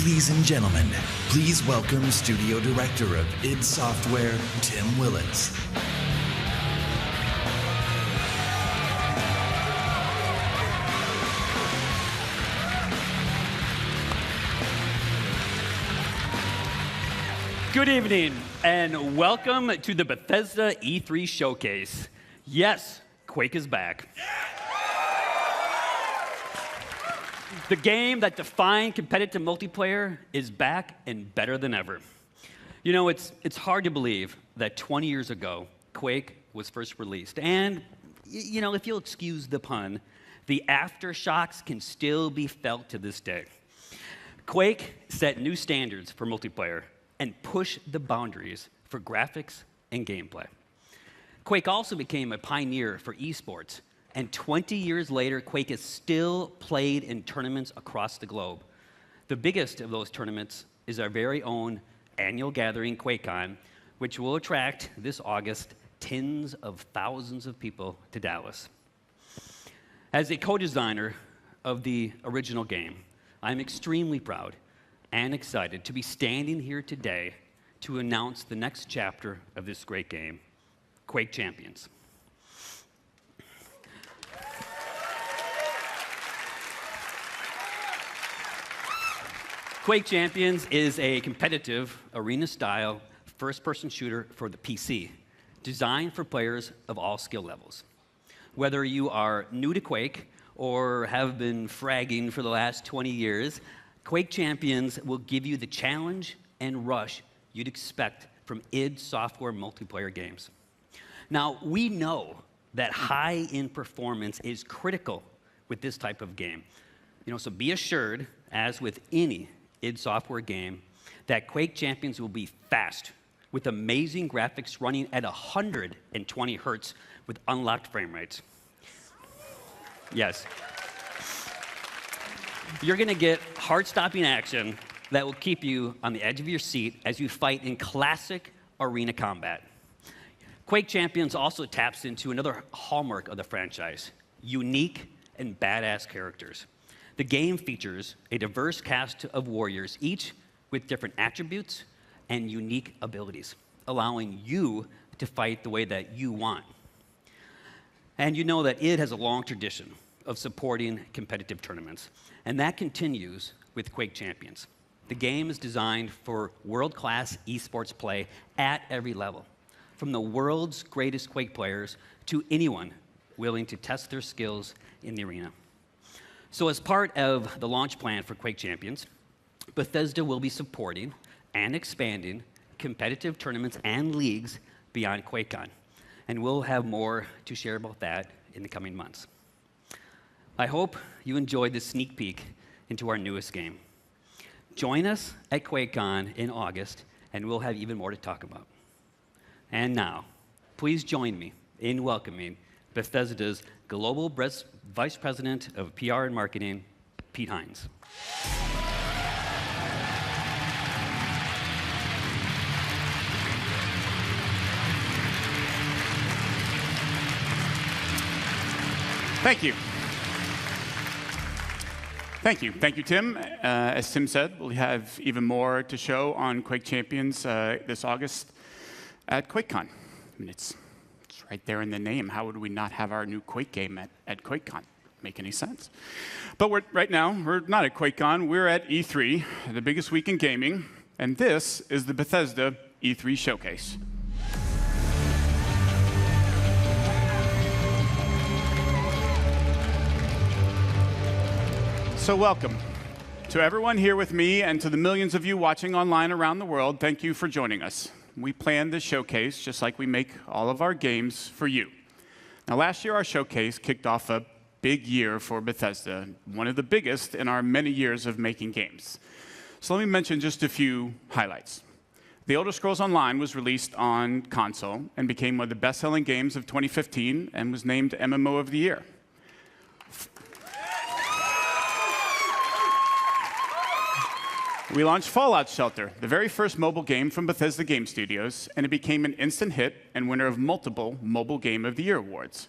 Ladies and gentlemen, please welcome Studio Director of id Software, Tim Willits. Good evening, and welcome to the Bethesda E3 Showcase. Yes, Quake is back. The game that defined competitive multiplayer is back and better than ever. You know, it's hard to believe that 20 years ago, Quake was first released. And, you know, if you'll excuse the pun, the aftershocks can still be felt to this day. Quake set new standards for multiplayer and pushed the boundaries for graphics and gameplay. Quake also became a pioneer for esports. And 20 years later, Quake is still played in tournaments across the globe. The biggest of those tournaments is our very own annual gathering, QuakeCon, which will attract this August tens of thousands of people to Dallas. As a co-designer of the original game, I'm extremely proud and excited to be standing here today to announce the next chapter of this great game, Quake Champions. Quake Champions is a competitive, arena-style, first-person shooter for the PC, designed for players of all skill levels. Whether you are new to Quake or have been fragging for the last 20 years, Quake Champions will give you the challenge and rush you'd expect from id Software multiplayer games. Now, we know that high-end performance is critical with this type of game. You know, so be assured, as with any id Software game, that Quake Champions will be fast, with amazing graphics running at 120 hertz with unlocked frame rates. Yes. You're going to get heart-stopping action that will keep you on the edge of your seat as you fight in classic arena combat. Quake Champions also taps into another hallmark of the franchise: unique and badass characters. The game features a diverse cast of warriors, each with different attributes and unique abilities, allowing you to fight the way that you want. And you know that id has a long tradition of supporting competitive tournaments, and that continues with Quake Champions. The game is designed for world-class esports play at every level, from the world's greatest Quake players to anyone willing to test their skills in the arena. So as part of the launch plan for Quake Champions, Bethesda will be supporting and expanding competitive tournaments and leagues beyond QuakeCon. And we'll have more to share about that in the coming months. I hope you enjoyed this sneak peek into our newest game. Join us at QuakeCon in August, and we'll have even more to talk about. And now, please join me in welcoming Bethesda's Global Vice President of PR and Marketing, Pete Hines. Thank you. Thank you, Tim. As Tim said, we'll have even more to show on Quake Champions this August at QuakeCon. I mean, it's right there in the name. How would we not have our new Quake game at QuakeCon? Make any sense? But right now, we're not at QuakeCon. We're at E3, the biggest week in gaming, and this is the Bethesda E3 Showcase. So welcome to everyone here with me and to the millions of you watching online around the world. Thank you for joining us. We planned this showcase just like we make all of our games for you. Now, last year, our showcase kicked off a big year for Bethesda, one of the biggest in our many years of making games. So let me mention just a few highlights. The Elder Scrolls Online was released on console and became one of the best-selling games of 2015 and was named MMO of the Year. We launched Fallout Shelter, the very first mobile game from Bethesda Game Studios, and it became an instant hit and winner of multiple Mobile Game of the Year awards.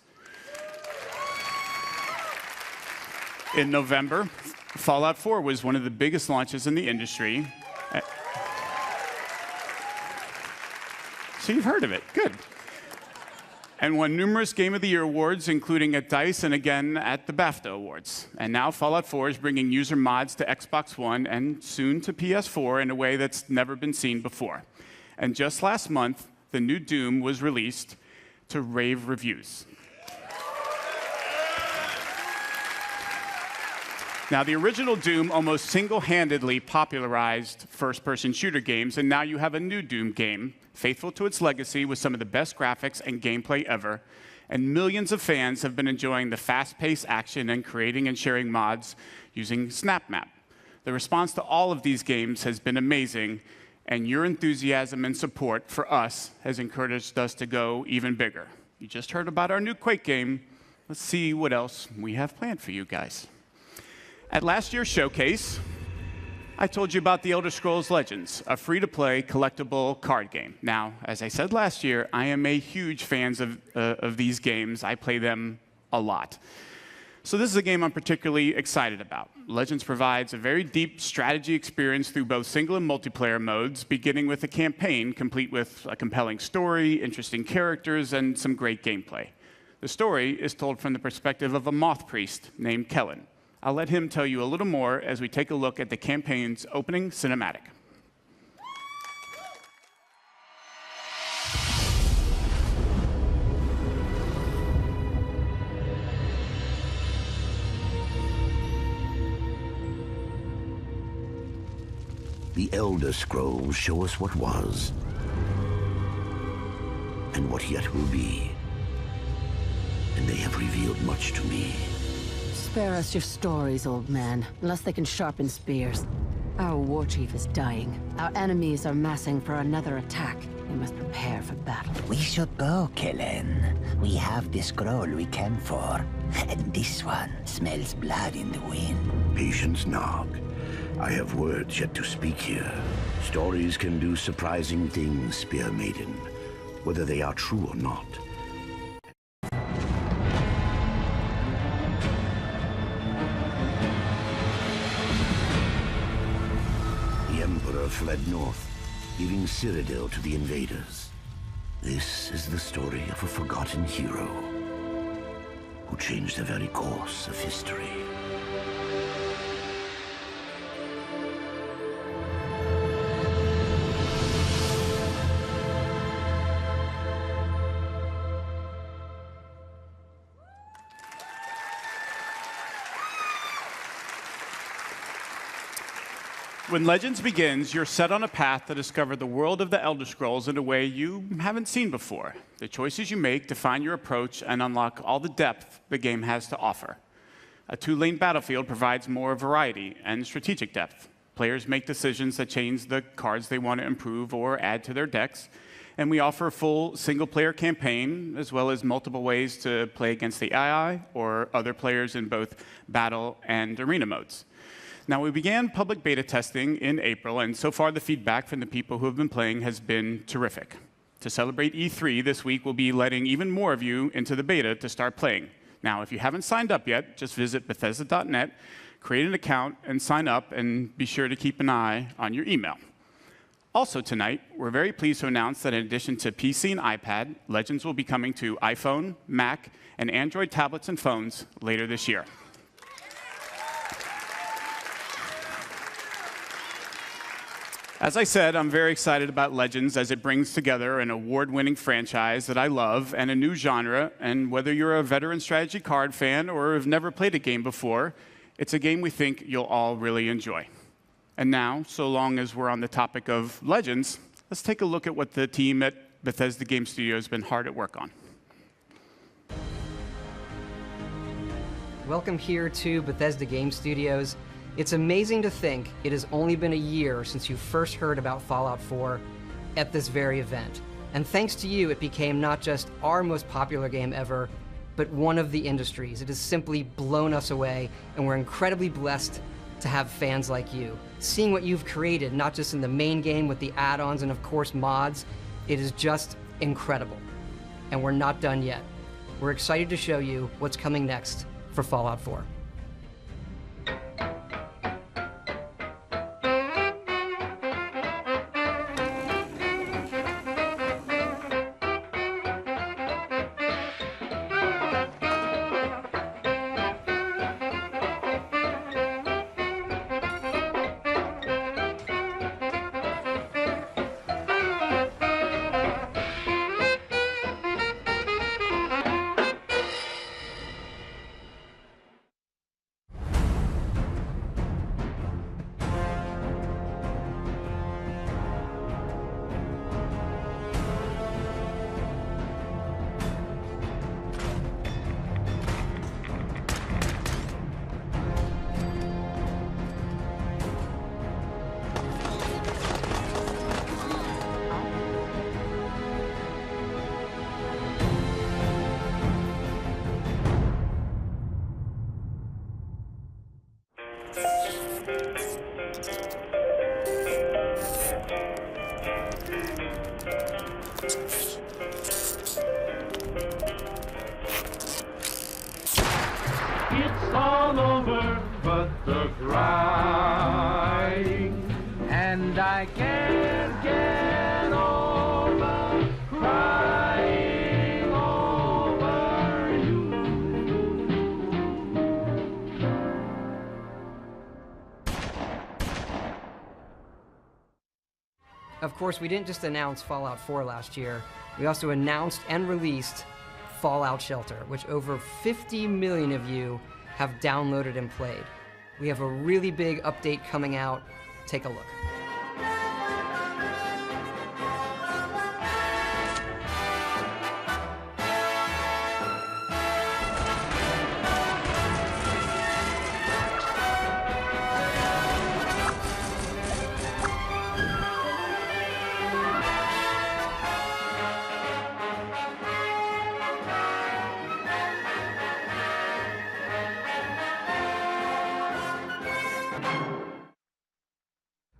In November, Fallout 4 was one of the biggest launches in the industry. So you've heard of it. Good. And won numerous Game of the Year awards, including at DICE and again at the BAFTA Awards. And now Fallout 4 is bringing user mods to Xbox One and soon to PS4 in a way that's never been seen before. And just last month, the new Doom was released to rave reviews. Now, the original Doom almost single-handedly popularized first-person shooter games, and now you have a new Doom game, faithful to its legacy with some of the best graphics and gameplay ever. And millions of fans have been enjoying the fast-paced action and creating and sharing mods using SnapMap. The response to all of these games has been amazing, and your enthusiasm and support for us has encouraged us to go even bigger. You just heard about our new Quake game. Let's see what else we have planned for you guys. At last year's showcase, I told you about The Elder Scrolls Legends, a free-to-play collectible card game. Now, as I said last year, I am a huge fan of these games. I play them a lot. So this is a game I'm particularly excited about. Legends provides a very deep strategy experience through both single and multiplayer modes, beginning with a campaign complete with a compelling story, interesting characters, and some great gameplay. The story is told from the perspective of a moth priest named Kellen. I'll let him tell you a little more as we take a look at the campaign's opening cinematic. The Elder Scrolls show us what was, and what yet will be. And they have revealed much to me. Spare us your stories, old man, unless they can sharpen spears. Our war chief is dying. Our enemies are massing for another attack. We must prepare for battle. We should go, Kellen. We have the scroll we came for. And this one smells blood in the wind. Patience, Nog. I have words yet to speak here. Stories can do surprising things, Spear Maiden, whether they are true or not. The Emperor fled north, leaving Cyrodiil to the invaders. This is the story of a forgotten hero who changed the very course of history. When Legends begins, you're set on a path to discover the world of the Elder Scrolls in a way you haven't seen before. The choices you make define your approach and unlock all the depth the game has to offer. A two-lane battlefield provides more variety and strategic depth. Players make decisions that change the cards they want to improve or add to their decks. And we offer a full single-player campaign, as well as multiple ways to play against the AI or other players in both battle and arena modes. Now, we began public beta testing in April, and so far the feedback from the people who have been playing has been terrific. To celebrate E3 this week, we'll be letting even more of you into the beta to start playing. Now, if you haven't signed up yet, just visit Bethesda.net, create an account, and sign up, and be sure to keep an eye on your email. Also tonight, we're very pleased to announce that in addition to PC and iPad, Legends will be coming to iPhone, Mac, and Android tablets and phones later this year. As I said, I'm very excited about Legends as it brings together an award-winning franchise that I love and a new genre. And whether you're a veteran strategy card fan or have never played a game before, it's a game we think you'll all really enjoy. And now, so long as we're on the topic of Legends, let's take a look at what the team at Bethesda Game Studios has been hard at work on. Welcome here to Bethesda Game Studios. It's amazing to think it has only been a year since you first heard about Fallout 4 at this very event. And thanks to you, it became not just our most popular game ever, but one of the industry's. It has simply blown us away, and we're incredibly blessed to have fans like you. Seeing what you've created, not just in the main game with the add-ons and of course mods, it is just incredible. And we're not done yet. We're excited to show you what's coming next for Fallout 4. It's all over, but the crying, and I can't get over crying over you. Of course, we didn't just announce Fallout 4 last year. We also announced and released Fallout Shelter, which over 50 million of you have downloaded and played. We have a really big update coming out. Take a look.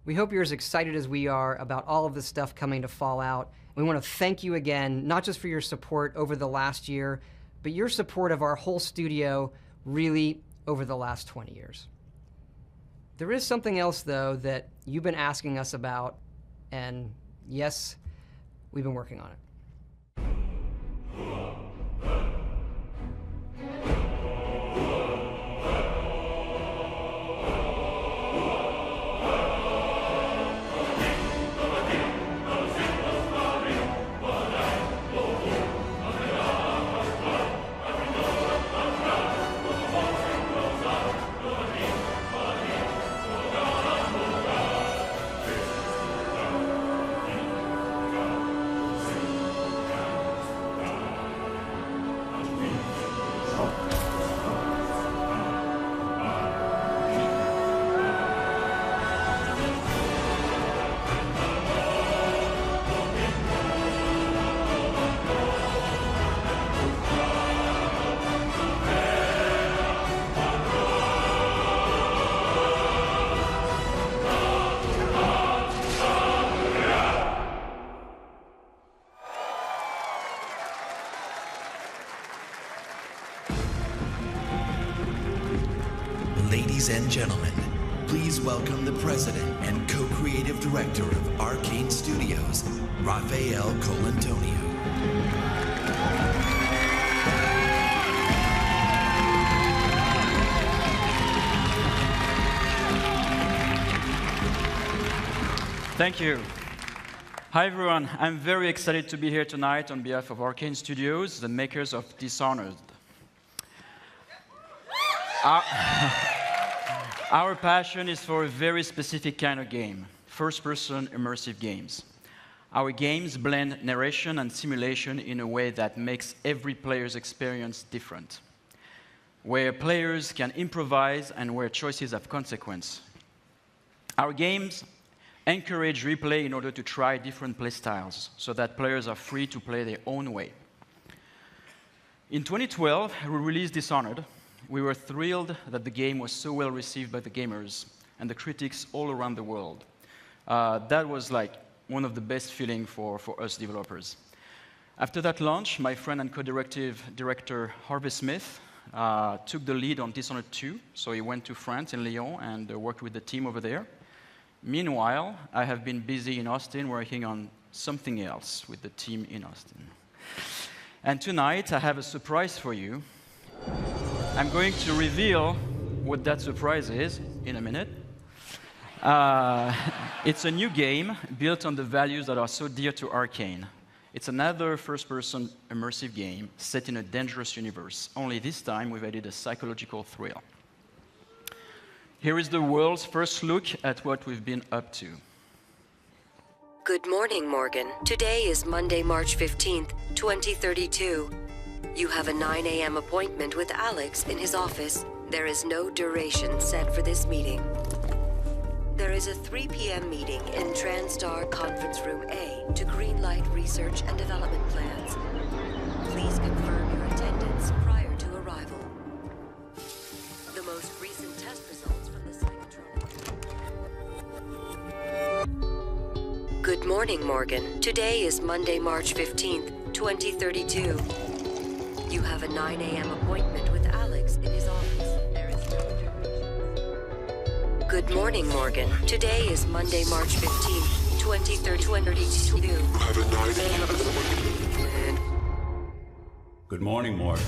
We hope you're as excited as we are about all of this stuff coming to Fallout. We want to thank you again, not just for your support over the last year, but your support of our whole studio really over the last 20 years. There is something else, though, that you've been asking us about, and yes, we've been working on it. Ladies and gentlemen, please welcome the president and co-creative director of Arcane Studios, Rafael Colantonio. Thank you. Hi everyone, I'm very excited to be here tonight on behalf of Arcane Studios, the makers of Dishonored. Our passion is for a very specific kind of game, first-person immersive games. Our games blend narration and simulation in a way that makes every player's experience different, where players can improvise and where choices have consequence. Our games encourage replay in order to try different playstyles so that players are free to play their own way. In 2012, we released Dishonored. We were thrilled that the game was so well received by the gamers and the critics all around the world. That was like one of the best feelings for us developers. After that launch, my friend and co-director Harvey Smith took the lead on Dishonored 2, so he went to France in Lyon and worked with the team over there. Meanwhile, I have been busy in Austin working on something else with the team in Austin. And tonight, I have a surprise for you. I'm going to reveal what that surprise is in a minute. It's a new game built on the values that are so dear to Arcane. It's another first-person immersive game set in a dangerous universe, only this time we've added a psychological thrill. Here is the world's first look at what we've been up to. Good morning, Morgan. Today is Monday, March 15th, 2032. You have a 9 a.m. appointment with Alex in his office. There is no duration set for this meeting. There is a 3 p.m. meeting in TranStar Conference Room A to greenlight research and development plans. Please confirm your attendance prior to arrival. The most recent test results from the Psychotronic. Good morning. morning, Morgan. Today is Monday, March 15th, 2032. You have a 9 a.m. appointment with Alex in his office. There is no duration. Good morning, Morgan. Today is Monday, March 15th, 2032. You have a 9 a.m. appointment. Good morning, Morgan.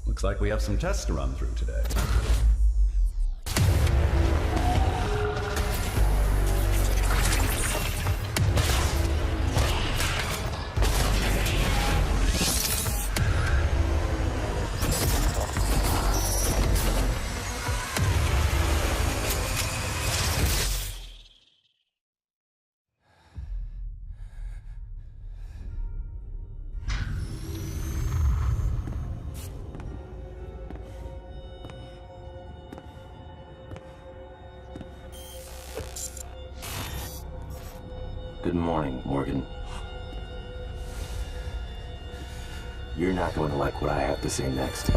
Looks like we have some tests to run through today. Good morning, Morgan. You're not going to like what I have to say next.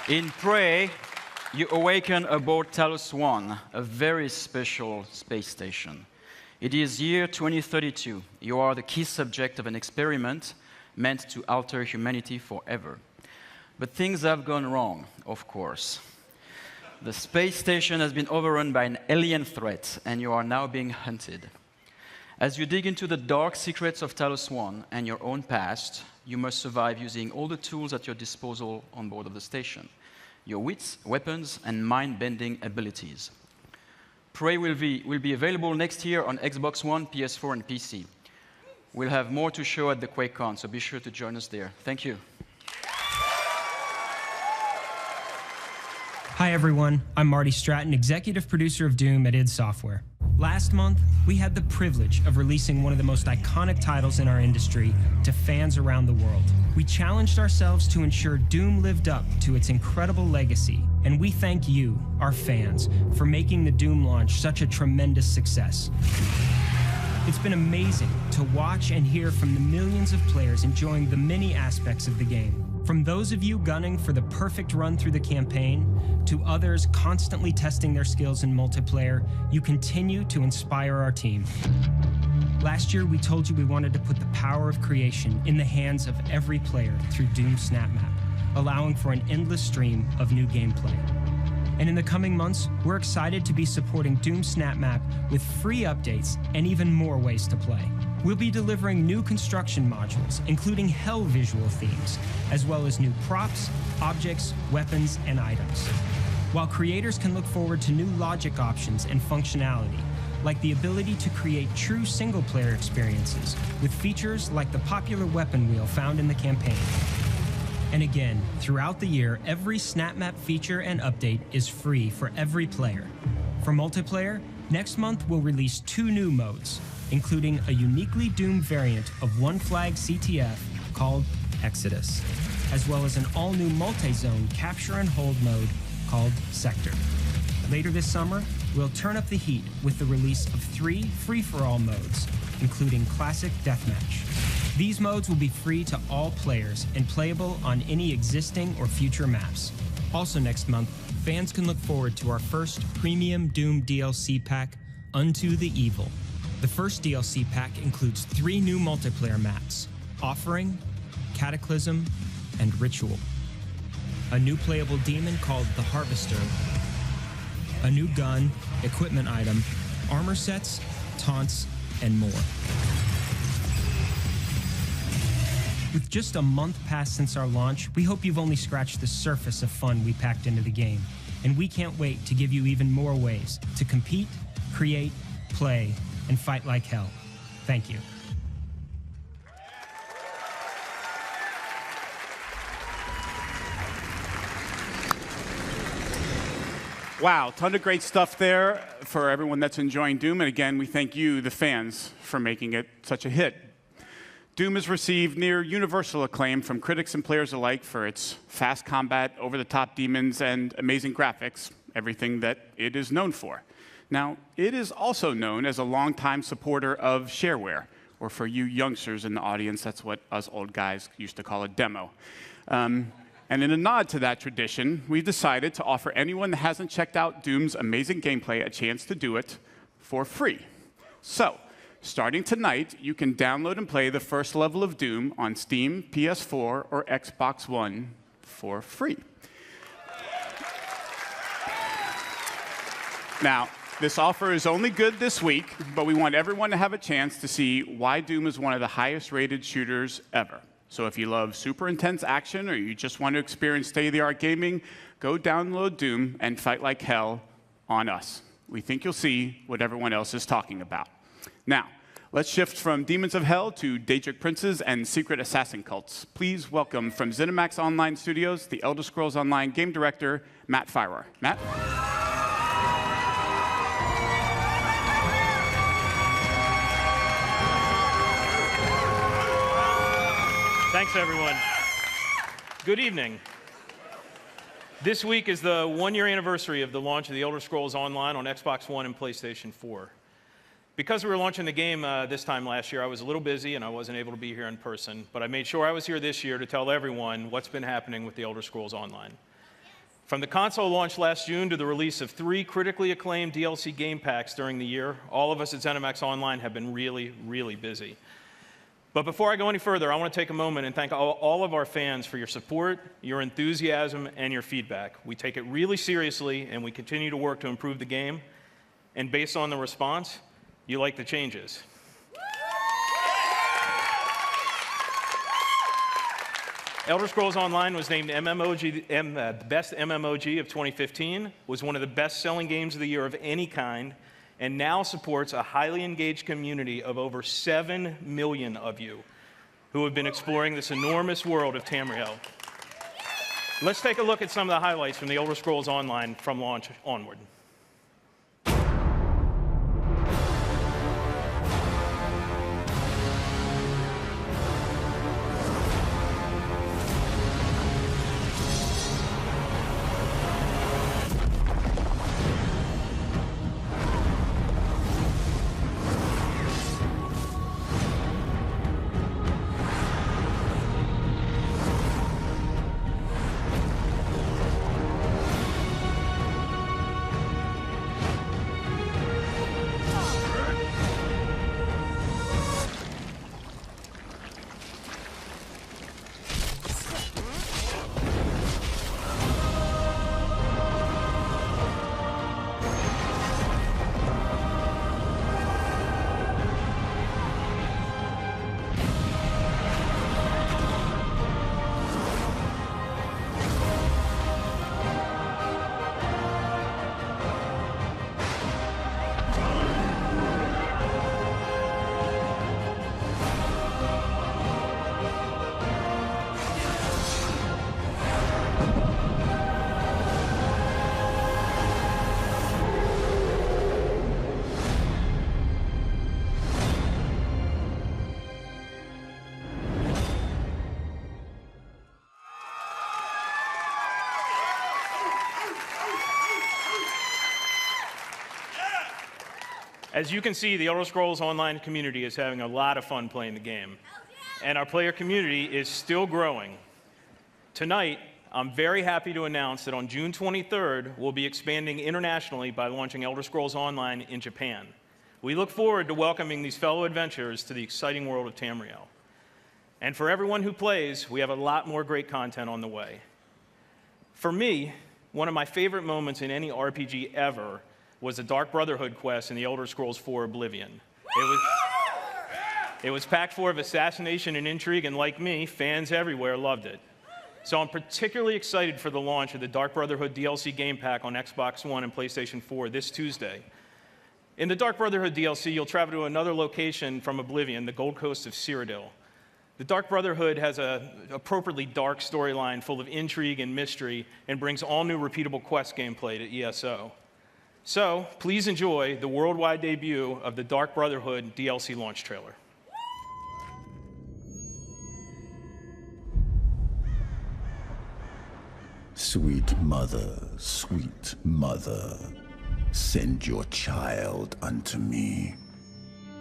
In Prey, you awaken aboard Talos 1, a very special space station. It is year 2032. You are the key subject of an experiment meant to alter humanity forever. But things have gone wrong, of course. The space station has been overrun by an alien threat, and you are now being hunted. As you dig into the dark secrets of Talos 1 and your own past, you must survive using all the tools at your disposal on board of the station. Your wits, weapons, and mind-bending abilities. Prey will be available next year on Xbox One, PS4, and PC. We'll have more to show at the QuakeCon, so be sure to join us there. Thank you. Hi everyone, I'm Marty Stratton, executive producer of Doom at id Software. Last month, we had the privilege of releasing one of the most iconic titles in our industry to fans around the world. We challenged ourselves to ensure Doom lived up to its incredible legacy, and we thank you, our fans, for making the Doom launch such a tremendous success. It's been amazing to watch and hear from the millions of players enjoying the many aspects of the game. From those of you gunning for the perfect run through the campaign, to others constantly testing their skills in multiplayer, you continue to inspire our team. Last year, we told you we wanted to put the power of creation in the hands of every player through Doom SnapMap, allowing for an endless stream of new gameplay. And in the coming months, we're excited to be supporting Doom SnapMap with free updates and even more ways to play. We'll be delivering new construction modules, including hell visual themes, as well as new props, objects, weapons, and items. While creators can look forward to new logic options and functionality, like the ability to create true single-player experiences with features like the popular weapon wheel found in the campaign. And again, throughout the year, every SnapMap feature and update is free for every player. For multiplayer, next month we'll release 2 new modes, including a uniquely Doom variant of One Flag CTF called Exodus, as well as an all-new multi-zone capture and hold mode called Sector. Later this summer, we'll turn up the heat with the release of 3 free-for-all modes, including Classic Deathmatch. These modes will be free to all players and playable on any existing or future maps. Also next month, fans can look forward to our first premium Doom DLC pack, Unto the Evil. The first DLC pack includes 3 new multiplayer maps, Offering, Cataclysm, and Ritual. A new playable demon called the Harvester, a new gun, equipment item, armor sets, taunts, and more. With just a month past since our launch, we hope you've only scratched the surface of fun we packed into the game, and we can't wait to give you even more ways to compete, create, play, and fight like hell. Thank you. Wow, ton of great stuff there for everyone that's enjoying Doom. And again, we thank you, the fans, for making it such a hit. Doom has received near universal acclaim from critics and players alike for its fast combat, over-the-top demons, and amazing graphics. everything that id is known for. Now, id is also known as a longtime supporter of shareware, or for you youngsters in the audience, that's what us old guys used to call a demo. And in a nod to that tradition, we've decided to offer anyone that hasn't checked out Doom's amazing gameplay a chance to do it for free. So, starting tonight, you can download and play the first level of Doom on Steam, PS4, or Xbox One for free. Now, this offer is only good this week, but we want everyone to have a chance to see why Doom is one of the highest-rated shooters ever. So if you love super intense action or you just want to experience state-of-the-art gaming, go download Doom and fight like hell on us. We think you'll see what everyone else is talking about. Now, let's shift from Demons of Hell to Daedric Princes and Secret Assassin cults. Please welcome from ZeniMax Online Studios, the Elder Scrolls Online game director, Matt Firor. Matt? Thanks, everyone. Good evening. This week is the one-year anniversary of the launch of the Elder Scrolls Online on Xbox One and PlayStation 4. Because we were launching the game this time last year, I was a little busy and I wasn't able to be here in person, but I made sure I was here this year to tell everyone what's been happening with the Elder Scrolls Online. From the console launch last June to the release of 3 critically acclaimed DLC game packs during the year, all of us at ZeniMax Online have been really, really busy. But before I go any further, I want to take a moment and thank all of our fans for your support, your enthusiasm, and your feedback. We take it really seriously, and we continue to work to improve the game. And based on the response, you like the changes. Elder Scrolls Online was named the best MMOG of 2015, was one of the best-selling games of the year of any kind, and now supports a highly engaged community of over 7 million of you who have been exploring this enormous world of Tamriel. Let's take a look at some of the highlights from the Elder Scrolls Online from launch onward. As you can see, the Elder Scrolls Online community is having a lot of fun playing the game. And our player community is still growing. Tonight, I'm very happy to announce that on June 23rd, we'll be expanding internationally by launching Elder Scrolls Online in Japan. We look forward to welcoming these fellow adventurers to the exciting world of Tamriel. And for everyone who plays, we have a lot more great content on the way. For me, one of my favorite moments in any RPG ever was the Dark Brotherhood quest in the Elder Scrolls IV Oblivion. It was packed full of assassination and intrigue, and like me, fans everywhere loved it. So I'm particularly excited for the launch of the Dark Brotherhood DLC game pack on Xbox One and PlayStation 4 this Tuesday. In the Dark Brotherhood DLC, you'll travel to another location from Oblivion, the Gold Coast of Cyrodiil. The Dark Brotherhood has an appropriately dark storyline full of intrigue and mystery and brings all new repeatable quest gameplay to ESO. So, please enjoy the worldwide debut of the Dark Brotherhood DLC launch trailer. Sweet mother, send your child unto me.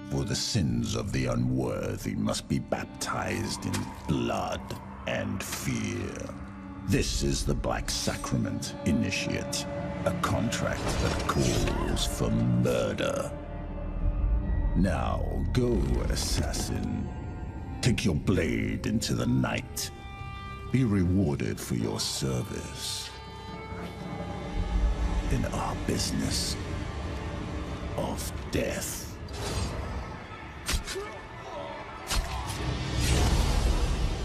For the sins of the unworthy must be baptized in blood and fear. This is the Black Sacrament, Initiate, a contract that calls for murder. Now go, assassin. Take your blade into the night. Be rewarded for your service in our business of death.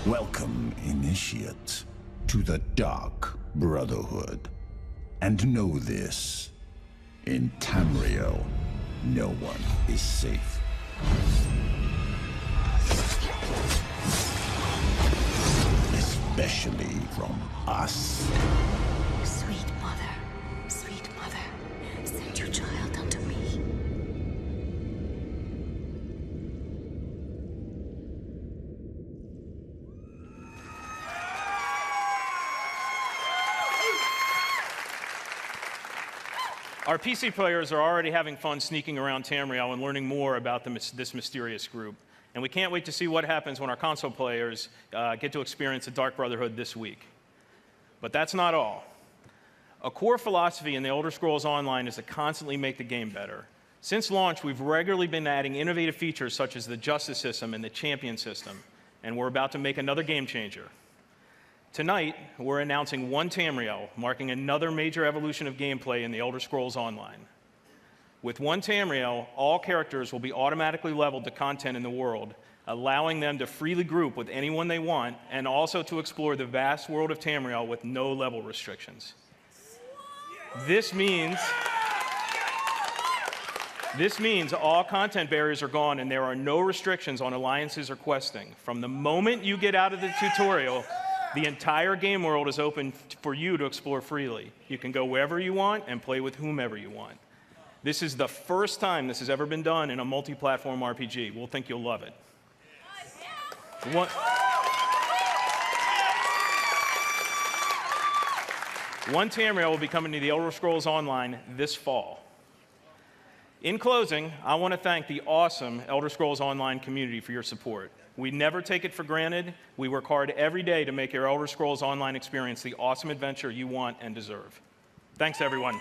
Welcome, Initiate, to the Dark Brotherhood. And know this, in Tamriel, no one is safe. Especially from us. Sweet mother, send your child unto me. Our PC players are already having fun sneaking around Tamriel and learning more about this mysterious group. And we can't wait to see what happens when our console players get to experience the Dark Brotherhood this week. But that's not all. A core philosophy in the Elder Scrolls Online is to constantly make the game better. Since launch, we've regularly been adding innovative features such as the Justice System and the Champion System, and we're about to make another game changer. Tonight, we're announcing One Tamriel, marking another major evolution of gameplay in the Elder Scrolls Online. With One Tamriel, all characters will be automatically leveled to content in the world, allowing them to freely group with anyone they want, and also to explore the vast world of Tamriel with no level restrictions. This means all content barriers are gone and there are no restrictions on alliances or questing. From the moment you get out of the tutorial, the entire game world is open for you to explore freely. You can go wherever you want and play with whomever you want. This is the first time this has ever been done in a multi-platform RPG. We'll think you'll love it. One Tamriel will be coming to the Elder Scrolls Online this fall. In closing, I want to thank the awesome Elder Scrolls Online community for your support. We never take it for granted. We work hard every day to make your Elder Scrolls Online experience the awesome adventure you want and deserve. Thanks, everyone.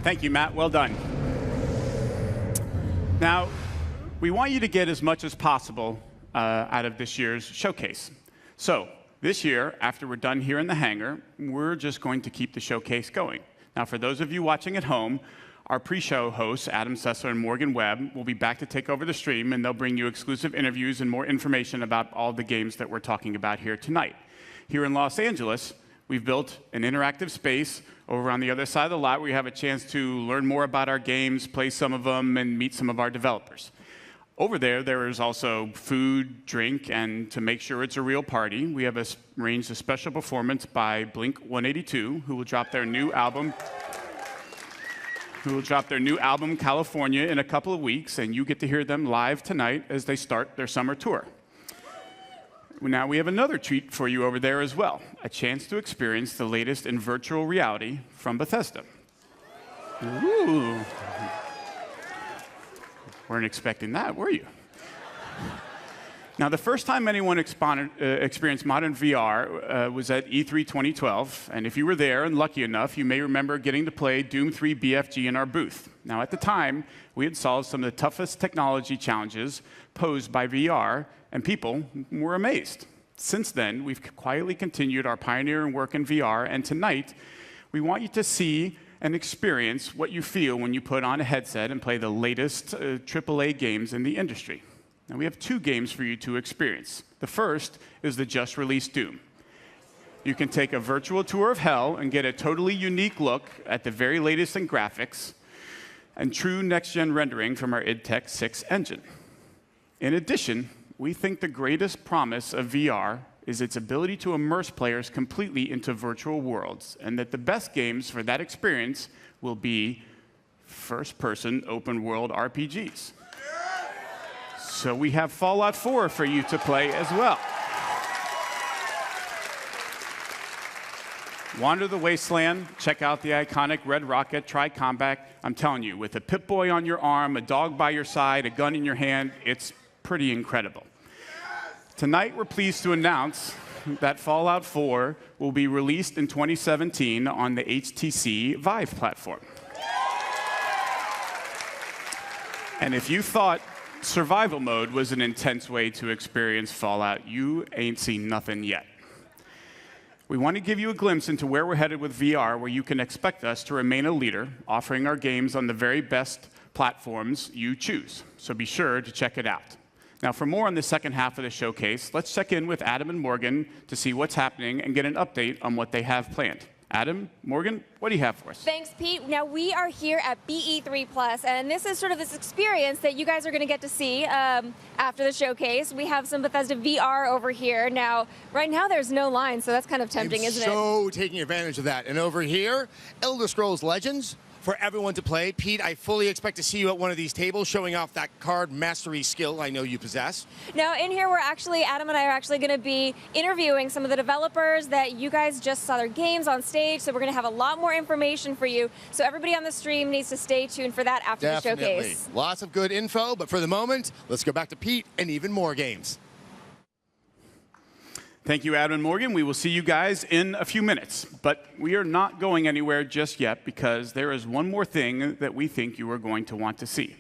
Thank you, Matt. Well done. Now, we want you to get as much as possible out of this year's showcase. So, this year, after we're done here in the hangar, we're just going to keep the showcase going. Now, for those of you watching at home, our pre-show hosts, Adam Sessler and Morgan Webb, will be back to take over the stream, and they'll bring you exclusive interviews and more information about all the games that we're talking about here tonight. Here in Los Angeles, we've built an interactive space over on the other side of the lot where you have a chance to learn more about our games, play some of them, and meet some of our developers. Over there is also food, drink, and to make sure it's a real party, we have arranged a special performance by Blink-182, who will drop their new album, California, in a couple of weeks, and you get to hear them live tonight as they start their summer tour. Now we have another treat for you over there as well, a chance to experience the latest in virtual reality from Bethesda. Ooh. Weren't expecting that, were you? Now, the first time anyone experienced modern VR was at E3 2012, and if you were there and lucky enough, you may remember getting to play Doom 3 BFG in our booth. Now, at the time, we had solved some of the toughest technology challenges posed by VR, and people were amazed. Since then, we've quietly continued our pioneering work in VR, and tonight, we want you to see and experience what you feel when you put on a headset and play the latest AAA games in the industry. Now, we have two games for you to experience. The first is the just-released Doom. You can take a virtual tour of hell and get a totally unique look at the very latest in graphics and true next-gen rendering from our id Tech 6 engine. In addition, we think the greatest promise of VR is its ability to immerse players completely into virtual worlds, and that the best games for that experience will be first-person open-world RPGs. So we have Fallout 4 for you to play as well. Wander the Wasteland, check out the iconic Red Rocket, try combat. I'm telling you, with a Pip-Boy on your arm, a dog by your side, a gun in your hand, it's pretty incredible. Tonight, we're pleased to announce that Fallout 4 will be released in 2017 on the HTC Vive platform. And if you thought survival mode was an intense way to experience Fallout, you ain't seen nothing yet. We want to give you a glimpse into where we're headed with VR, where you can expect us to remain a leader, offering our games on the very best platforms you choose. So be sure to check it out. Now, for more on the second half of the showcase, let's check in with Adam and Morgan to see what's happening and get an update on what they have planned. Adam, Morgan, what do you have for us? Thanks, Pete. Now, we are here at BE3+, and this is sort of this experience that you guys are going to get to see after the showcase. We have some Bethesda VR over here. Now, right now, there's no line, so that's kind of tempting, isn't it? So taking advantage of that. And over here, Elder Scrolls Legends, for everyone to play. Pete, I fully expect to see you at one of these tables showing off that card mastery skill I know you possess. Now, in here, Adam and I are actually going to be interviewing some of the developers that you guys just saw their games on stage, so we're going to have a lot more information for you. So everybody on the stream needs to stay tuned for that after the showcase. Lots of good info, but for the moment, let's go back to Pete and even more games. Thank you, Adam and Morgan. We will see you guys in a few minutes. But we are not going anywhere just yet because there is one more thing that we think you are going to want to see.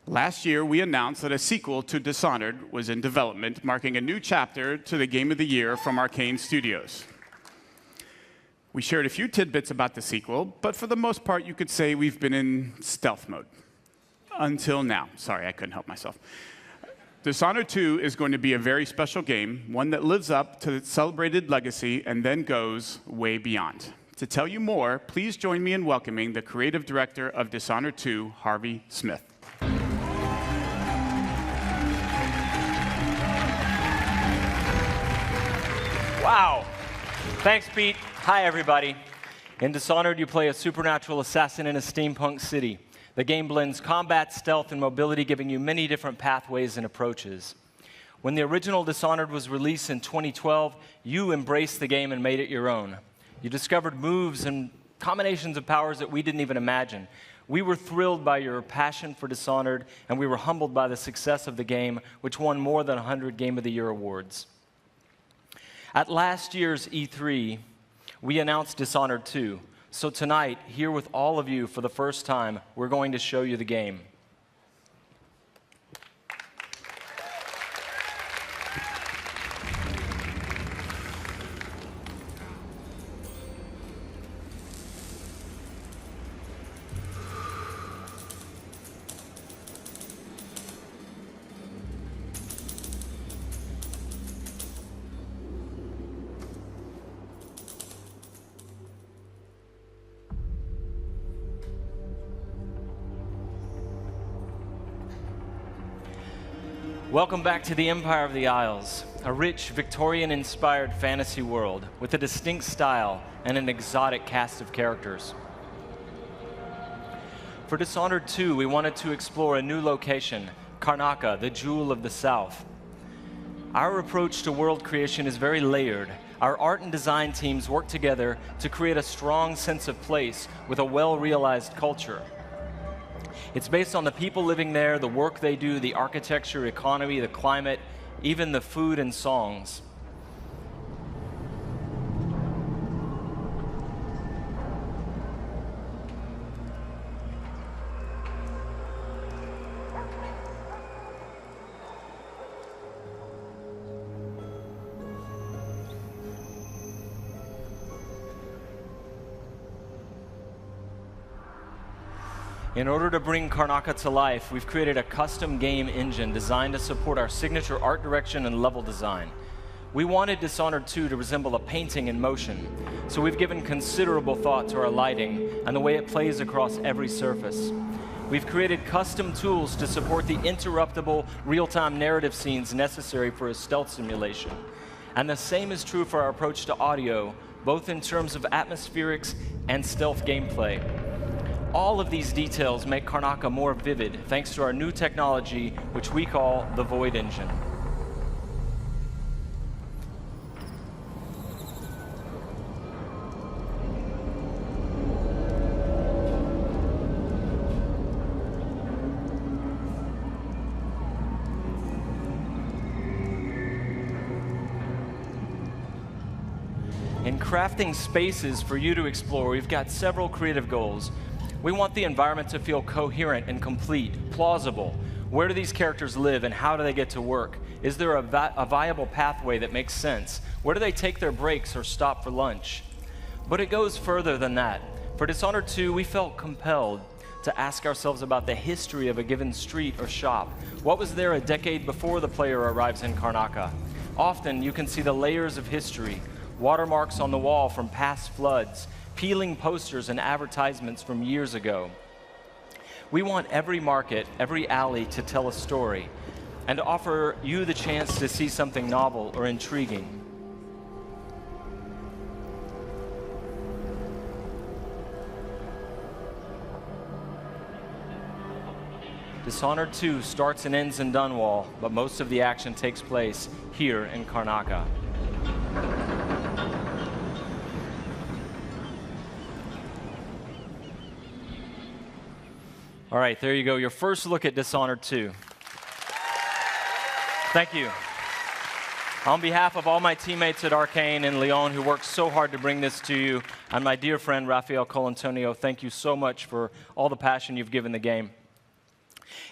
Last year, we announced that a sequel to Dishonored was in development, marking a new chapter to the Game of the Year from Arcane Studios. We shared a few tidbits about the sequel, but for the most part, you could say we've been in stealth mode. Until now. Sorry, I couldn't help myself. Dishonored 2 is going to be a very special game, one that lives up to its celebrated legacy and then goes way beyond. To tell you more, please join me in welcoming the creative director of Dishonored 2, Harvey Smith. Wow. Thanks, Pete. Hi, everybody. In Dishonored, you play a supernatural assassin in a steampunk city. The game blends combat, stealth, and mobility, giving you many different pathways and approaches. When the original Dishonored was released in 2012, you embraced the game and made it your own. You discovered moves and combinations of powers that we didn't even imagine. We were thrilled by your passion for Dishonored, and we were humbled by the success of the game, which won more than 100 Game of the Year awards. At last year's E3, we announced Dishonored 2. So tonight, here with all of you for the first time, we're going to show you the game. Welcome back to the Empire of the Isles, a rich, Victorian-inspired fantasy world with a distinct style and an exotic cast of characters. For Dishonored 2, we wanted to explore a new location, Karnaca, the Jewel of the South. Our approach to world creation is very layered. Our art and design teams work together to create a strong sense of place with a well-realized culture. It's based on the people living there, the work they do, the architecture, economy, the climate, even the food and songs. In order to bring Karnaca to life, we've created a custom game engine designed to support our signature art direction and level design. We wanted Dishonored 2 to resemble a painting in motion, so we've given considerable thought to our lighting and the way it plays across every surface. We've created custom tools to support the interruptible, real-time narrative scenes necessary for a stealth simulation. And the same is true for our approach to audio, both in terms of atmospherics and stealth gameplay. All of these details make Karnaca more vivid thanks to our new technology, which we call the Void Engine. In crafting spaces for you to explore, we've got several creative goals. We want the environment to feel coherent and complete, plausible. Where do these characters live and how do they get to work? Is there a viable pathway that makes sense? Where do they take their breaks or stop for lunch? But it goes further than that. For Dishonored 2, we felt compelled to ask ourselves about the history of a given street or shop. What was there a decade before the player arrives in Karnaca? Often you can see the layers of history, watermarks on the wall from past floods, peeling posters and advertisements from years ago. We want every market, every alley to tell a story and to offer you the chance to see something novel or intriguing. Dishonored 2 starts and ends in Dunwall, but most of the action takes place here in Karnaca. All right, there you go, your first look at Dishonored 2. Thank you. On behalf of all my teammates at Arcane and Lyon who worked so hard to bring this to you, and my dear friend Raphael Colantonio, thank you so much for all the passion you've given the game.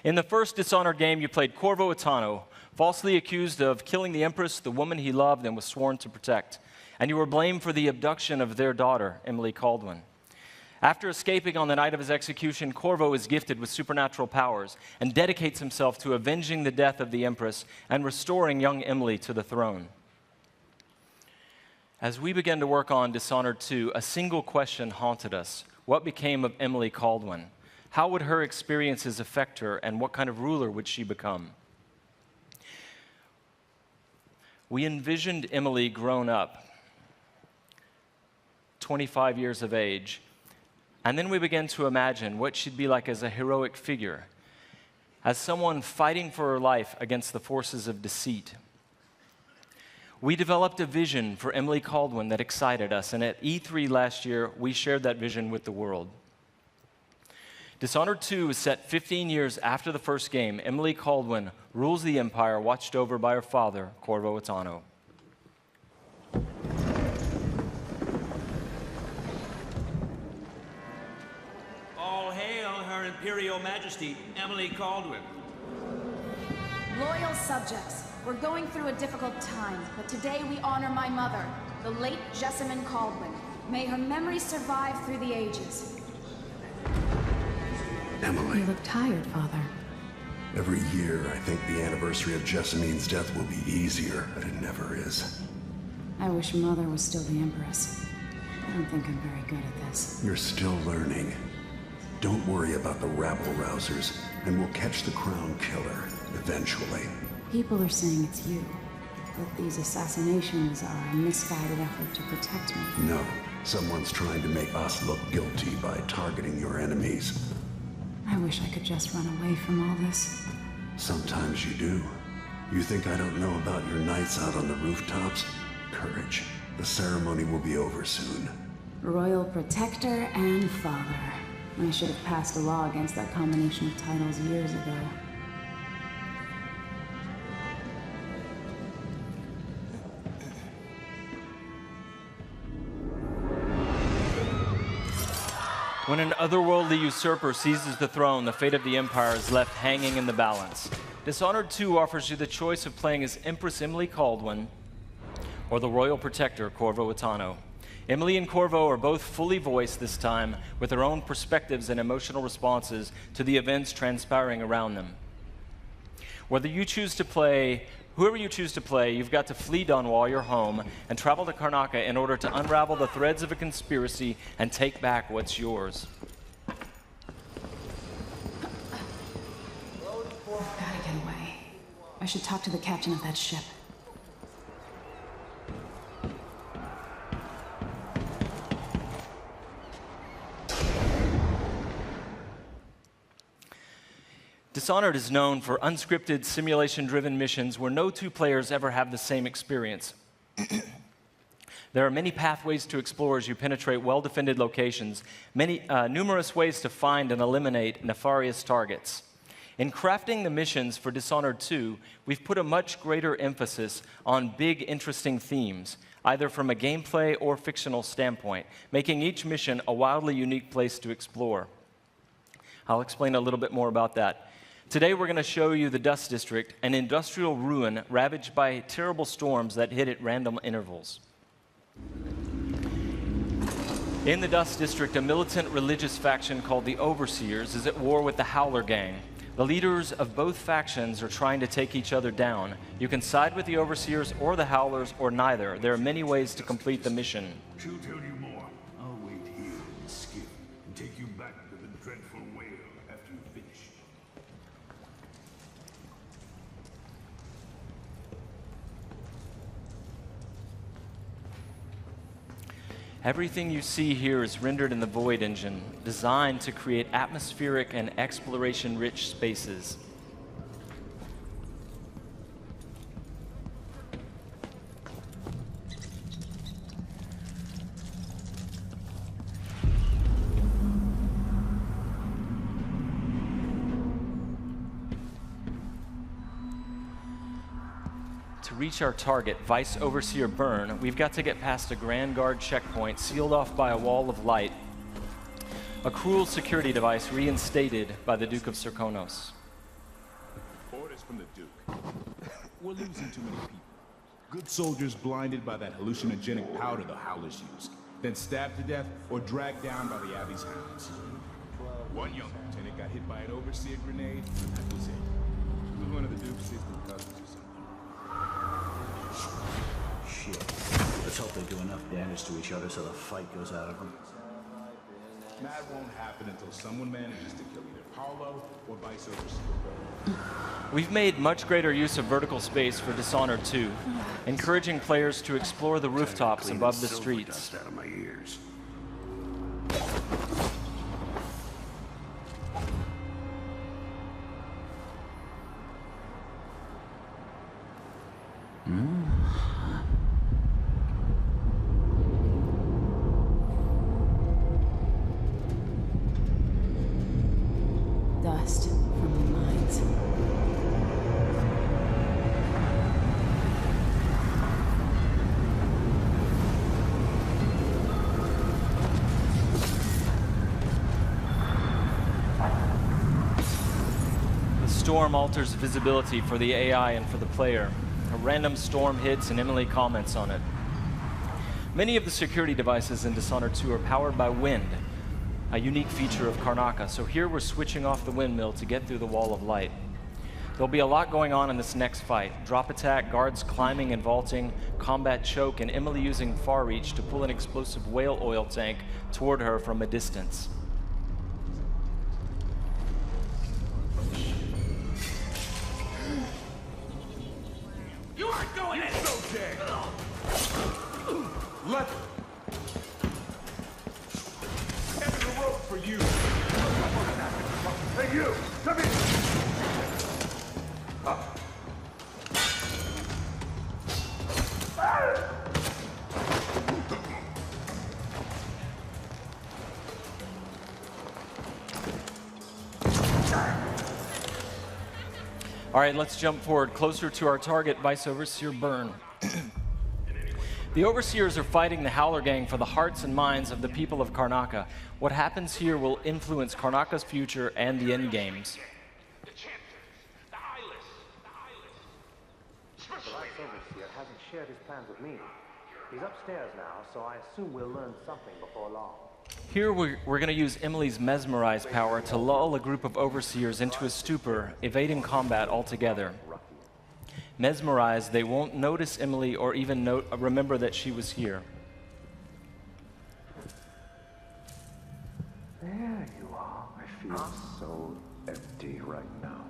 In the first Dishonored game, you played Corvo Attano, falsely accused of killing the Empress, the woman he loved and was sworn to protect. And you were blamed for the abduction of their daughter, Emily Caldwin. After escaping on the night of his execution, Corvo is gifted with supernatural powers and dedicates himself to avenging the death of the Empress and restoring young Emily to the throne. As we began to work on Dishonored 2, a single question haunted us. What became of Emily Caldwin? How would her experiences affect her, and what kind of ruler would she become? We envisioned Emily grown up, 25 years of age, and then we began to imagine what she'd be like as a heroic figure, as someone fighting for her life against the forces of deceit. We developed a vision for Emily Caldwin that excited us, and at E3 last year, we shared that vision with the world. Dishonored 2 is set 15 years after the first game. Emily Caldwin rules the Empire, watched over by her father, Corvo Attano. All hail Her Imperial Majesty, Emily Caldwin. Loyal subjects, we're going through a difficult time, but today we honor my mother, the late Jessamine Caldwin. May her memory survive through the ages. Emily. You look tired, Father. Every year, I think the anniversary of Jessamine's death will be easier, but it never is. I wish Mother was still the Empress. I don't think I'm very good at this. You're still learning. Don't worry about the rabble-rousers, and we'll catch the Crown Killer, eventually. People are saying it's you, that these assassinations are a misguided effort to protect me. No, someone's trying to make us look guilty by targeting your enemies. I wish I could just run away from all this. Sometimes you do. You think I don't know about your nights out on the rooftops? Courage. The ceremony will be over soon. Royal Protector and Father. I should have passed a law against that combination of titles years ago. When an otherworldly usurper seizes the throne, the fate of the Empire is left hanging in the balance. Dishonored 2 offers you the choice of playing as Empress Emily Caldwin or the Royal Protector, Corvo Attano. Emily and Corvo are both fully voiced this time, with their own perspectives and emotional responses to the events transpiring around them. Whoever you choose to play, you've got to flee Dunwall, your home, and travel to Karnaca in order to unravel the threads of a conspiracy and take back what's yours. Gotta get away. I should talk to the captain of that ship. Dishonored is known for unscripted, simulation-driven missions where no two players ever have the same experience. There are many pathways to explore as you penetrate well-defended locations, numerous ways to find and eliminate nefarious targets. In crafting the missions for Dishonored 2, we've put a much greater emphasis on big, interesting themes, either from a gameplay or fictional standpoint, making each mission a wildly unique place to explore. I'll explain a little bit more about that. Today we're going to show you the Dust District, an industrial ruin ravaged by terrible storms that hit at random intervals. In the Dust District, a militant religious faction called the Overseers is at war with the Howler Gang. The leaders of both factions are trying to take each other down. You can side with the Overseers or the Howlers or neither. There are many ways to complete the mission. She'll tell you more. I'll wait here in the skiff and take you back to the dreadful whale after you finish. Everything you see here is rendered in the Void engine, designed to create atmospheric and exploration-rich spaces. To reach our target, Vice Overseer Byrne, we've got to get past a Grand Guard checkpoint sealed off by a wall of light, a cruel security device reinstated by the Duke of Serkonos. Orders from the Duke. We're losing too many people. Good soldiers blinded by that hallucinogenic powder the Howlers use, then stabbed to death or dragged down by the Abbey's hounds. One young lieutenant got hit by an Overseer grenade, and that was it. He was one of the Duke's distant cousins or something. Shit. Let's hope they do enough damage to each other so the fight goes out of them. That won't happen until someone manages to kill either Paulo or Vice Overseer. We've made much greater use of vertical space for Dishonored 2, encouraging players to explore the rooftops above the streets. Dust out of my ears. Dust from the mines. The storm alters visibility for the AI and for the player. A random storm hits and Emily comments on it. Many of the security devices in Dishonored 2 are powered by wind, a unique feature of Karnaca, so here we're switching off the windmill to get through the wall of light. There'll be a lot going on in this next fight. Drop attack, guards climbing and vaulting, combat choke, and Emily using far reach to pull an explosive whale oil tank toward her from a distance. You aren't going in! So dead! Let the rope for you! Hey, you! Come here! All right, let's jump forward closer to our target, Vice Overseer Byrne. The Overseers are fighting the Howler Gang for the hearts and minds of the people of Karnaca. What happens here will influence Karnaca's future and the endgames. The Vice Overseer hasn't shared his plans with me. He's upstairs now, so I assume we'll learn something before long. Here we're going to use Emily's Mesmerize power to lull a group of Overseers into a stupor, evading combat altogether. Mesmerized, they won't notice Emily or even remember that she was here. There you are. I feel so empty right now.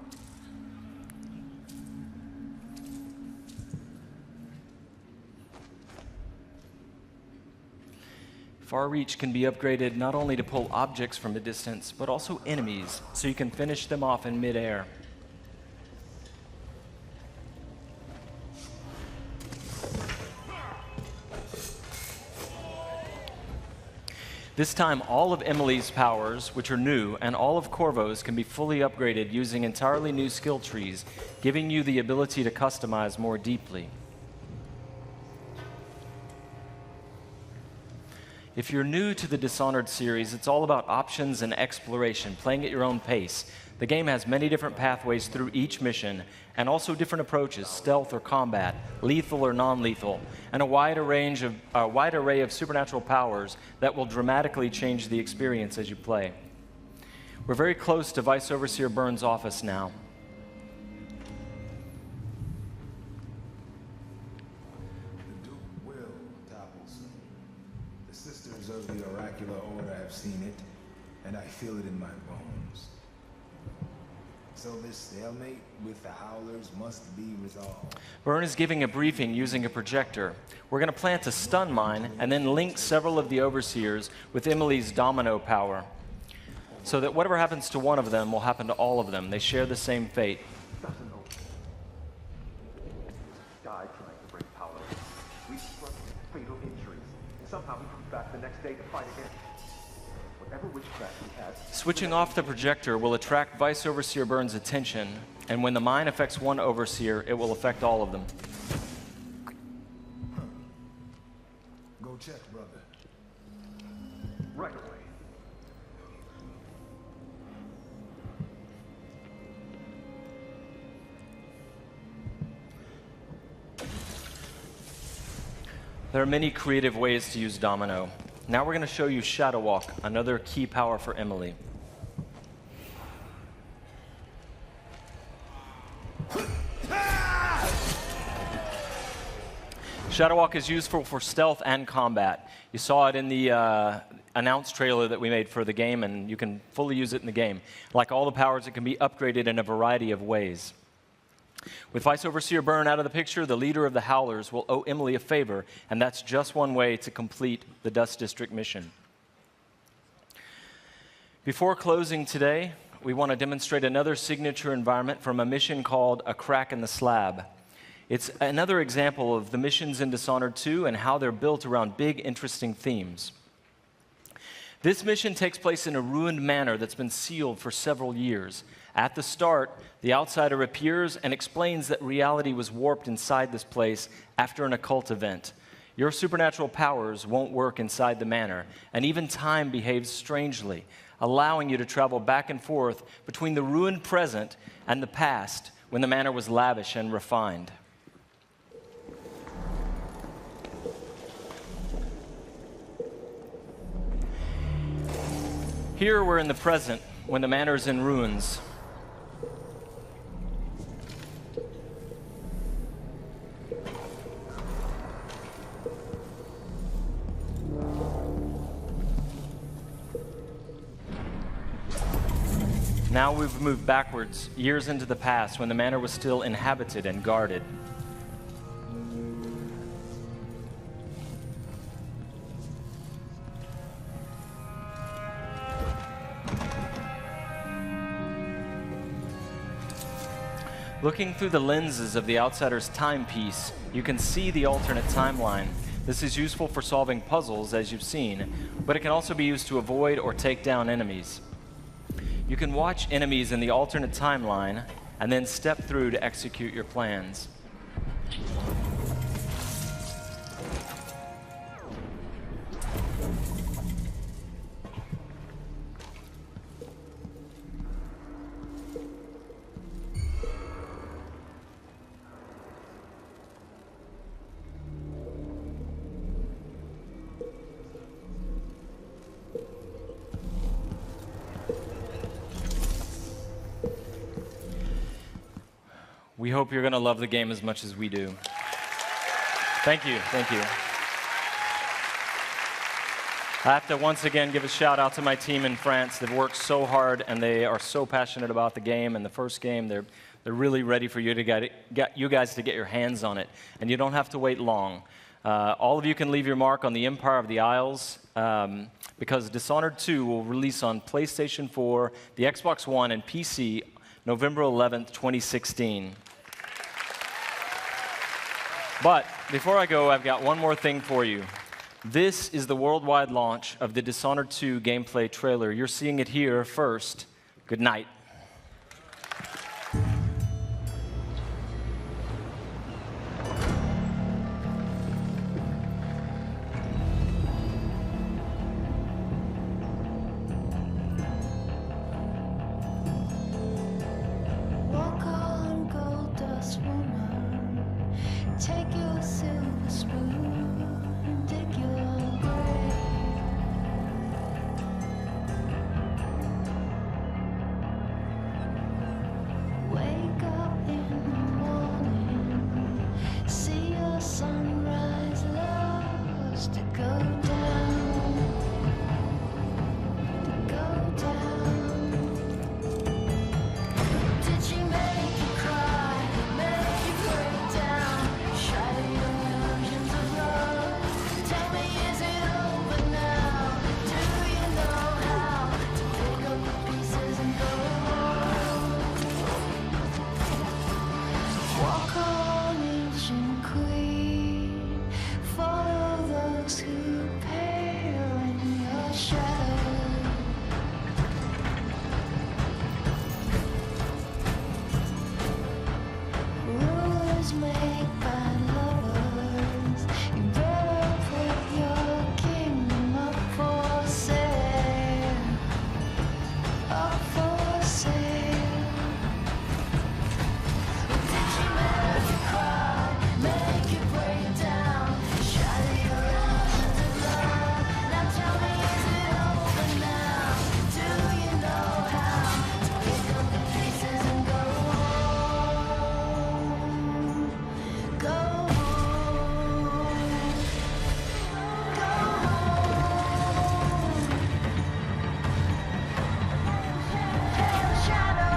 Far Reach can be upgraded not only to pull objects from a distance, but also enemies, so you can finish them off in midair. This time, all of Emily's powers, which are new, and all of Corvo's can be fully upgraded using entirely new skill trees, giving you the ability to customize more deeply. If you're new to the Dishonored series, it's all about options and exploration, playing at your own pace. The game has many different pathways through each mission, and also different approaches, stealth or combat, lethal or non-lethal, and a wide array of supernatural powers that will dramatically change the experience as you play. We're very close to Vice Overseer Byrne's office now. The Duke will topple soon. The Sisters of the Oracular Order have seen it, and I feel it in my bones. So this stalemate with the Howlers must be resolved. Byrne is giving a briefing using a projector. We're going to plant a stun mine and then link several of the Overseers with Emily's domino power, so that whatever happens to one of them will happen to all of them. They share the same fate. Died trying to bring power. We suffered fatal injuries. Somehow we come back the next day to fight again. Whatever witchcraft we had. Switching off the projector will attract Vice Overseer Byrne's attention, and when the mine affects one Overseer, it will affect all of them. Go check, brother. Right away. There are many creative ways to use Domino. Now we're going to show you Shadow Walk, another key power for Emily. Shadow Walk is useful for stealth and combat. You saw it in the announced trailer that we made for the game, and you can fully use it in the game. Like all the powers, it can be upgraded in a variety of ways. With Vice Overseer Byrne out of the picture, the leader of the Howlers will owe Emily a favor, and that's just one way to complete the Dust District mission. Before closing today, we want to demonstrate another signature environment from a mission called A Crack in the Slab. It's another example of the missions in Dishonored 2 and how they're built around big, interesting themes. This mission takes place in a ruined manor that's been sealed for several years. At the start, the outsider appears and explains that reality was warped inside this place after an occult event. Your supernatural powers won't work inside the manor, and even time behaves strangely, allowing you to travel back and forth between the ruined present and the past when the manor was lavish and refined. Here we're in the present when the manor is in ruins. Now we've moved backwards, years into the past, when the manor was still inhabited and guarded. Looking through the lenses of the outsider's timepiece, you can see the alternate timeline. This is useful for solving puzzles, as you've seen, but it can also be used to avoid or take down enemies. You can watch enemies in the alternate timeline and then step through to execute your plans. We hope you're going to love the game as much as we do. Thank you. Thank you. I have to once again give a shout out to my team in France. They've worked so hard and they are so passionate about the game. And the first game, they're really ready for you to get you guys to get your hands on it. And you don't have to wait long. All of you can leave your mark on the Empire of the Isles because Dishonored 2 will release on PlayStation 4, the Xbox One, and PC November 11th, 2016. But before I go, I've got one more thing for you. This is the worldwide launch of the Dishonored 2 gameplay trailer. You're seeing it here first. Good night. Walk on, gold dust woman. Take your silver spoon and dig your grave. Wake up in the morning, see your sunrise lost to go down, to go down. Did she make you cry, make you break down, shatter your illusions of love? Tell me, is it over now? Do you know how to pick up the pieces and go on? Walk on, ancient queen, follow those who pale in your shadow. Rulers make bad lovers. You better put your kingdom up for sale. Up for sale. Did she make you cry? Make you break down? Shatter your illusions of love. Now tell me, is it over now? Do you know how to pick up the pieces and go home? Go home. Go home. Pale shadow.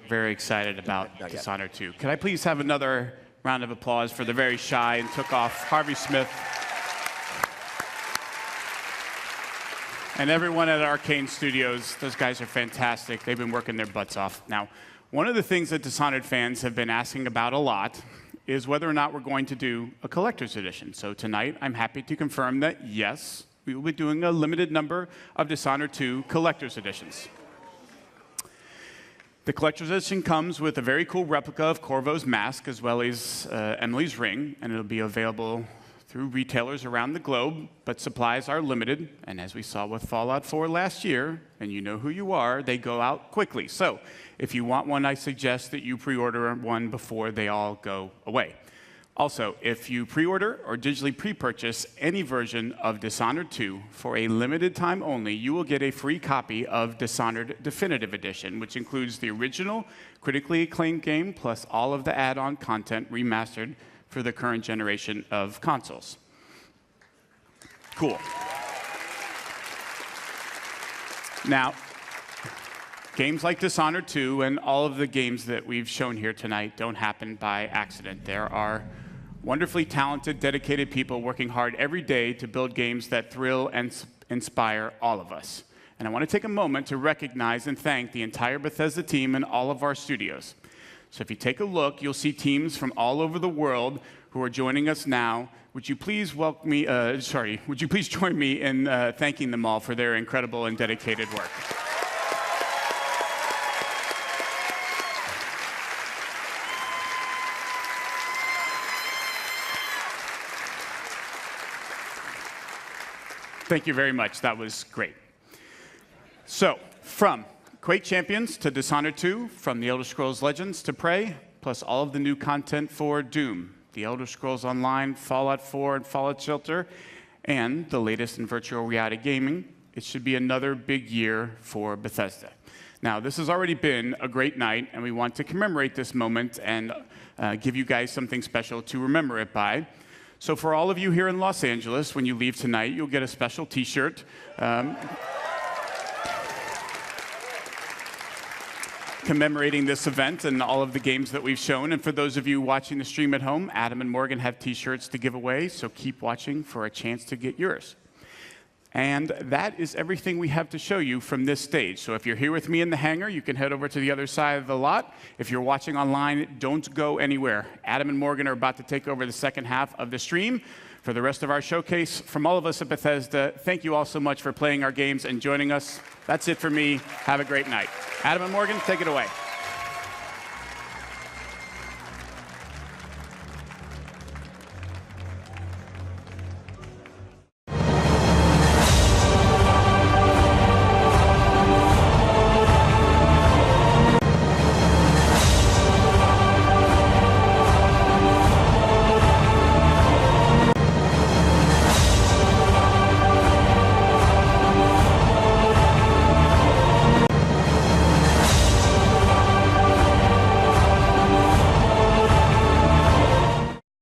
Very excited about Dishonored 2. Could I please have another round of applause for the very shy and took off Harvey Smith and everyone at Arcane Studios. Those guys are fantastic. They've been working their butts off. Now, one of the things that Dishonored fans have been asking about a lot is whether or not we're going to do a collector's edition. So tonight, I'm happy to confirm that yes, we will be doing a limited number of Dishonored 2 collector's editions. The collector's edition comes with a very cool replica of Corvo's mask as well as Emily's ring, and it'll be available through retailers around the globe, but supplies are limited, and as we saw with Fallout 4 last year, and you know who you are, they go out quickly. So if you want one, I suggest that you pre-order one before they all go away. Also, if you pre-order or digitally pre-purchase any version of Dishonored 2 for a limited time only, you will get a free copy of Dishonored Definitive Edition, which includes the original critically acclaimed game plus all of the add-on content remastered for the current generation of consoles. Cool. Now, games like Dishonored 2 and all of the games that we've shown here tonight don't happen by accident. There are wonderfully talented, dedicated people working hard every day to build games that thrill and inspire all of us. And I want to take a moment to recognize and thank the entire Bethesda team and all of our studios. So if you take a look, you'll see teams from all over the world who are joining us now. Would you please welcome me, would you please join me in thanking them all for their incredible and dedicated work. Thank you very much. That was great. So, from Quake Champions to Dishonored 2, from The Elder Scrolls Legends to Prey, plus all of the new content for Doom, The Elder Scrolls Online, Fallout 4, and Fallout Shelter, and the latest in virtual reality gaming, it should be another big year for Bethesda. Now, this has already been a great night, and we want to commemorate this moment and give you guys something special to remember it by. So for all of you here in Los Angeles, when you leave tonight, you'll get a special T-shirt. Commemorating this event and all of the games that we've shown. And for those of you watching the stream at home, Adam and Morgan have T-shirts to give away, so keep watching for a chance to get yours. And that is everything we have to show you from this stage. So if you're here with me in the hangar, you can head over to the other side of the lot. If you're watching online, don't go anywhere. Adam and Morgan are about to take over the second half of the stream. For the rest of our showcase, from all of us at Bethesda, thank you all so much for playing our games and joining us. That's it for me. Have a great night. Adam and Morgan, take it away.